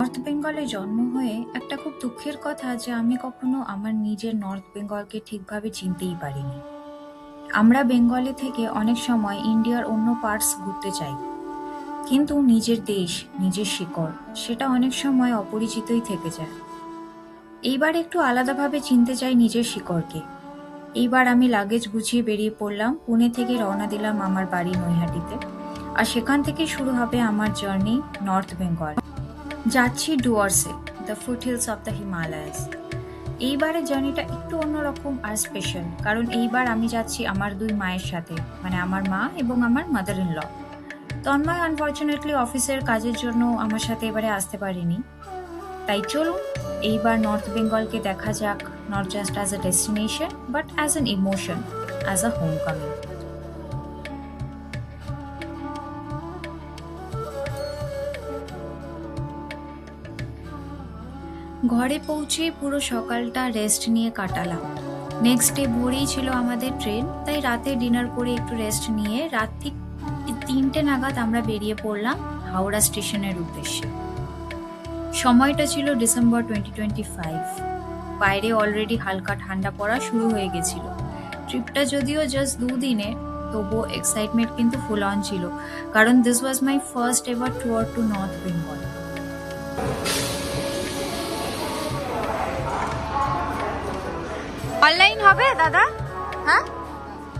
North বেঙ্গলে জন্ম হয়ে একটা খুব দুঃখের কথা যে আমি কখনো আমার নিজের নর্থ বেঙ্গলকে ঠিকভাবে চিনতেই পারিনি। আমরা বেঙ্গলে থেকে অনেক সময় ইন্ডিয়ার অন্য পার্টস ঘুরতে চাই, কিন্তু নিজের দেশ, নিজের শিকড় সেটা অনেক সময় অপরিচিতই থেকে যায়। এইবার একটু আলাদাভাবে চিনতে চাই নিজের শিকড়কে। এইবার আমি লাগেজ গুছিয়ে বেরিয়ে পড়লাম, পুনে থেকে রওনা দিলাম আমার বাড়ি নৈহাটিতে। আর সেখান থেকে শুরু হবে আমার জার্নি নর্থ বেঙ্গল। যাচ্ছি ডুয়ার্সে, the foothills of the Himalayas. এইবারের জার্নিটা একটু অন্যরকম আর স্পেশাল, কারণ এইবার আমি যাচ্ছি আমার দুই মায়ের সাথে, মানে আমার মা এবং আমার mother in law. Tanmoy unfortunately অফিসের কাজের জন্য আমার সাথে এবারে আসতে পারিনি। তাই চলুন এইবার নর্থ বেঙ্গলকে দেখা যাক, not just as a destination but as an emotion, as a home coming. ঘরে পৌঁছে পুরো সকালটা রেস্ট নিয়ে কাটালাম। নেক্সট ডে ভোরেই ছিল আমাদের ট্রেন, তাই রাতে ডিনার করে একটু রেস্ট নিয়ে রাত ঠিক 3টে নাগাদ আমরা বেরিয়ে পড়লাম হাওড়া স্টেশনের উদ্দেশ্যে। সময়টা ছিল ডিসেম্বর 2025। বাইরে অলরেডি হালকা ঠান্ডা পড়া শুরু হয়ে গেছিল। ট্রিপটা যদিও জাস্ট 2 দিনে, তবুও এক্সাইটমেন্ট কিন্তু ফুল অন ছিল, কারণ this was my first ever tour to north Bengal. Online হবে দাদা? হ্যাঁ,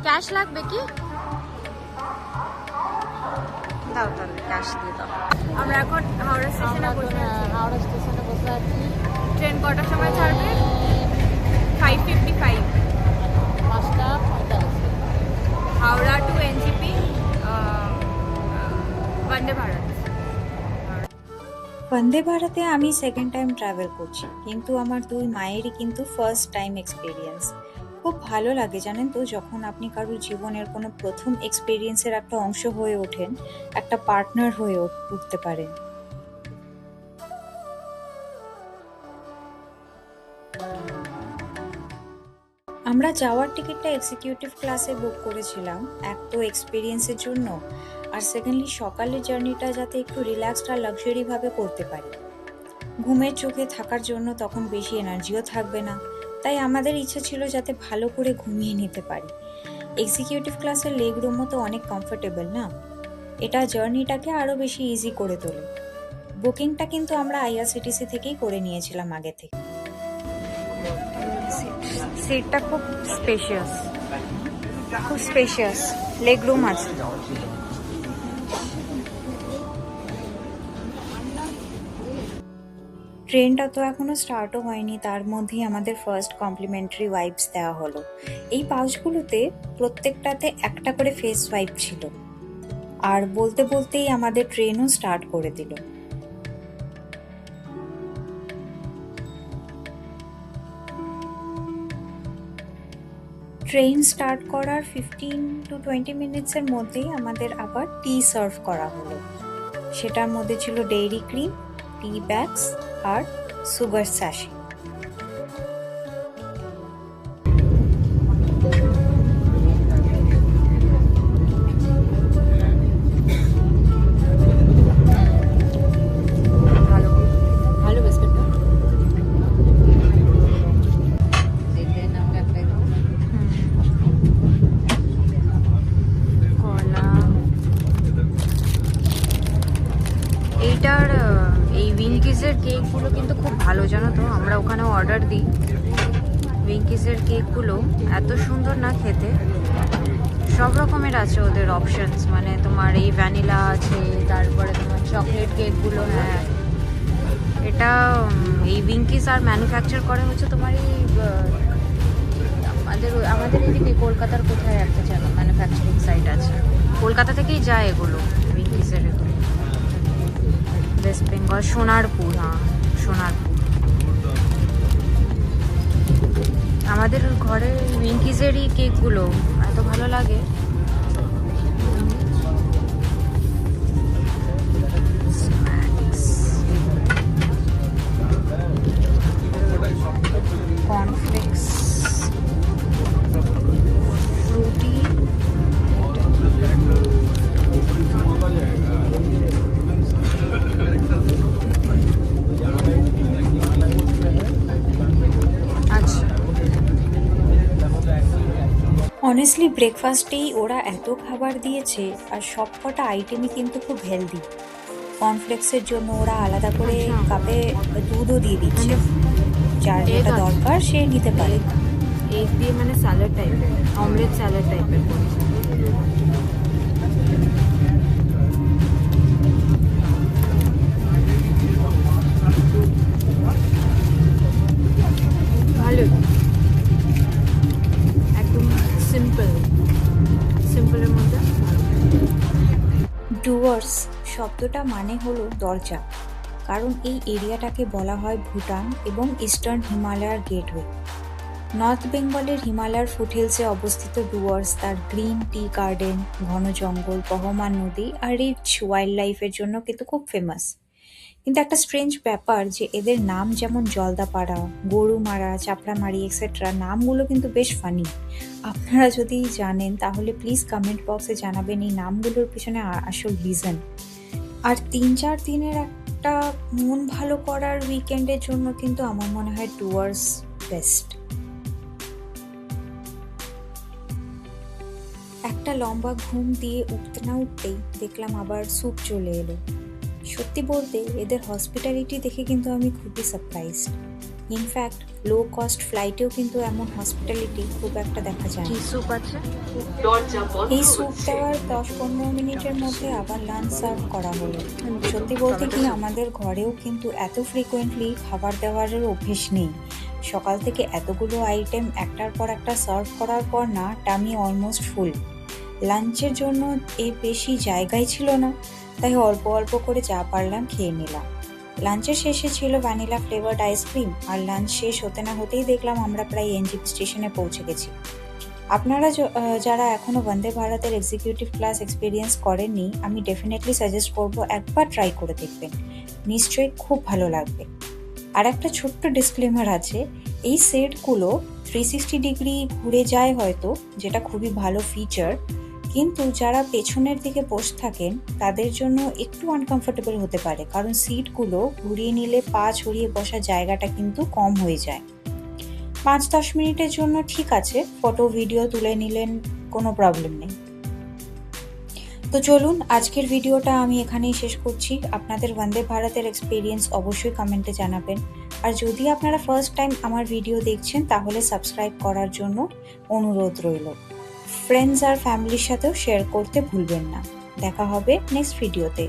ক্যাশ লাগবে কি? দাও তাহলে ক্যাশ দিয়ে দাও। আমরা এখন হাওড়া স্টেশনে বসে আছি। হাওড়া স্টেশনে বসে আছি। ট্রেন কটার সময় ছাড়বে? 5:55, 5:45। Howrah two NJP, Vande Bharat. বন্দে ভারতে আমি সেকেন্ড টাইম ট্রাভেল করছি, কিন্তু আমার দুই মায়েরই কিন্তু ফার্স্ট টাইম এক্সপিরিয়েন্স। খুব ভালো লাগে জানেন তো, যখন আপনি কারোর জীবনের কোনো প্রথম এক্সপিরিয়েন্সের একটা অংশ হয়ে ওঠেন, একটা পার্টনার হয়ে উঠতে পারেন। আমরা যাওয়ার টিকিটটা এক্সিকিউটিভ ক্লাসে বুক করেছিলাম, এক তো এক্সপিরিয়েন্সের জন্য, আর সেকেন্ডলি সকালের জার্নিটা যাতে একটু রিল্যাক্সড আর লাক্সারি ভাবে করতে পারি। ঘুমের চোখে থাকার জন্য তখন বেশি এনার্জিও থাকবে না, তাই আমাদের ইচ্ছা ছিল যাতে ভালো করে ঘুমিয়ে নিতে পারি। এক্সিকিউটিভ ক্লাসের লেগ রুমও তো অনেক কমফোর্টেবল না, এটা জার্নিটাকে আরও বেশি ইজি করে তোলে। বুকিংটা কিন্তু আমরা আইআরসিটিসি থেকেই করে নিয়েছিলাম আগে থেকে। সিটটা খুব স্পেশিয়াস, লেগ রুম আছে। ট্রেনটা তো এখনো স্টার্টও হয়নি, তার মধ্যেই আমাদের ফার্স্ট কমপ্লিমেন্টারি ওয়াইপস দেওয়া হলো। এই পাউচগুলোতে প্রত্যেকটাতে একটা করে ফেস ওয়াইপ ছিল, আর বলতে বলতেই আমাদের ট্রেনও স্টার্ট করে দিল। ট্রেন স্টার্ট করার 15 to 20 মিনিটসের মধ্যেই আমাদের আবার টি সার্ভ করা হলো। সেটার মধ্যে ছিল ডেইরি ক্রিম, টি ব্যাগস আর সুগার স্যাশে। ভালো বিস্কুটটা। এইটার এই উইঙ্কিসের কেকগুলো কিন্তু খুব ভালো, জানো তো। আমরা ওখানেও অর্ডার দিই। উইঙ্কিসের কেকগুলো এত সুন্দর না খেতে। সব রকমের আছে ওদের অপশনস, মানে তোমার এই ভ্যানিলা আছে, তারপরে তোমার চকলেট কেকগুলো। হ্যাঁ, এটা এই উইঙ্কিস আর ম্যানুফ্যাকচার করে হচ্ছে তোমার এই আমাদের এদিকে কলকাতার কোথায় একটা যেন ম্যানুফ্যাকচারিং সাইট আছে, কলকাতা থেকেই যায় এগুলো, উইঙ্কিসের এগুলো। ওয়েস্ট বেঙ্গল, সোনারপুর। হ্যাঁ, সোনারপুর। আমাদের ঘরে উইঙ্কিসেরই কেকগুলো এত ভালো লাগে। কর্নফ্লেক্স, ফ্রুটি, অনেস্টলি ব্রেকফাস্টেই ওরা এত খাবার দিয়েছে, আর সব কটা আইটেমই কিন্তু খুব হেলদি। কর্নফ্লেক্সের জন্য ওরা আলাদা করে আচ্ছা, কাপে দুধও দিয়ে দিচ্ছে, মানে যার এগ যেটা আছে, দরকার সে নিতে পারে। এগ এগ দিয়ে মানে স্যালাড টাইপের, অমলেট স্যালাড টাইপের করছে। ভালো, একদম সিম্পল, সিম্পলের মধ্যে ভালো। ডুয়ার্স শব্দটা মানে হলো দরজা, কারণ এই এরিয়াটাকে বলা হয় ভুটান এবং ইস্টার্ন হিমালয়ার গেটওয়ে। নর্থ বেঙ্গলের হিমালয়ার ফুটহিলসে অবস্থিত ডুয়ার্স তার গ্রিন টি গার্ডেন, ঘন জঙ্গল, বহমান নদী আর রিচ ওয়াইল্ড লাইফের জন্য কিন্তু খুব ফেমাস। কিন্তু একটা স্ট্রেঞ্জ ব্যাপার যে এদের নাম যেমন জলদাপাড়া, গরুমারা, চাপড়ামারি এক্সেট্রা নামগুলো কিন্তু বেশ ফানি। আপনারা যদি জানেন তাহলে প্লিজ কমেন্ট বক্সে জানাবেন এই নামগুলোর পিছনে আসল রিজন। আর ৩-৪ দিনের একটা মন ভালো করার উইকেন্ডের জন্য কিন্তু আমার মনে হয় ডুয়ার্স বেস্ট। একটা লম্বা ঘুম দিয়ে উঠতে না উঠতেই দেখলাম আবার স্যুপ চলে এলো। সত্যি বলতে এদের হসপিটালিটি দেখে কিন্তু আমি খুবই সারপ্রাইজড। ইনফ্যাক্ট লো কস্ট ফ্লাইটেও কিন্তু এমন হসপিটালিটি খুব একটা দেখা যায় কি না। স্যুপ আছে? এই স্যুপ দেওয়ার 10-15 মিনিটের মধ্যে আবার লাঞ্চ সার্ভ করা হলো। সত্যি বলতে কি আমাদের ঘরেও কিন্তু এত ফ্রিকোয়েন্টলি খাবার দেওয়ার অভ্যেস নেই। সকাল থেকে এতগুলো আইটেম একটার পর একটা সার্ভ করার পর না টামি অলমোস্ট ফুল। লাঞ্চের জন্য এর বেশি জায়গাই ছিল না, তাই অল্প অল্প করে যা পারলাম খেয়ে নিলাম। লাঞ্চের শেষে ছিল ভ্যানিলা ফ্লেভার্ড আইসক্রিম, আর লাঞ্চ শেষ হতে না হতেই দেখলাম আমরা প্রায় এনজিপি স্টেশনে পৌঁছে গেছি। আপনারা যারা এখনো বন্দে ভারতের এক্সিকিউটিভ ক্লাস এক্সপিরিয়েন্স করেননি, আমি ডেফিনেটলি সাজেস্ট করব একবার ট্রাই করে দেখবেন, নিশ্চয়ই খুব ভালো লাগবে। আর একটা ছোট্ট ডিসক্লেমার আছে, এই সেটগুলো 360 ডিগ্রি ঘুরে যায় হয়তো, যেটা খুবই ভালো ফিচার, কিন্তু যারা পেছনের দিকে বসে থাকেন তাদের জন্য একটু আনকমফোর্টেবল হতে পারে, কারণ সিটগুলো ঘুরিয়ে নিলে পা ছড়িয়ে বসার জায়গাটা কিন্তু কম হয়ে যায়। 5-10 মিনিটের জন্য ঠিক আছে, ফটো ভিডিও তুলে নিলেন, কোনো প্রবলেম নেই। তো চলুন আজকের ভিডিওটা আমি এখানেই শেষ করছি। আপনাদের বন্দে ভারতের এক্সপিরিয়েন্স অবশ্যই কমেন্টে জানাবেন। আর যদি আপনারা ফার্স্ট টাইম আমার ভিডিও দেখছেন তাহলে সাবস্ক্রাইব করার জন্য অনুরোধ রইল। ফ্রেন্ডস আর ফ্যামিলির সাথেও শেয়ার করতে ভুলবেন না। দেখা হবে নেক্সট ভিডিওতে।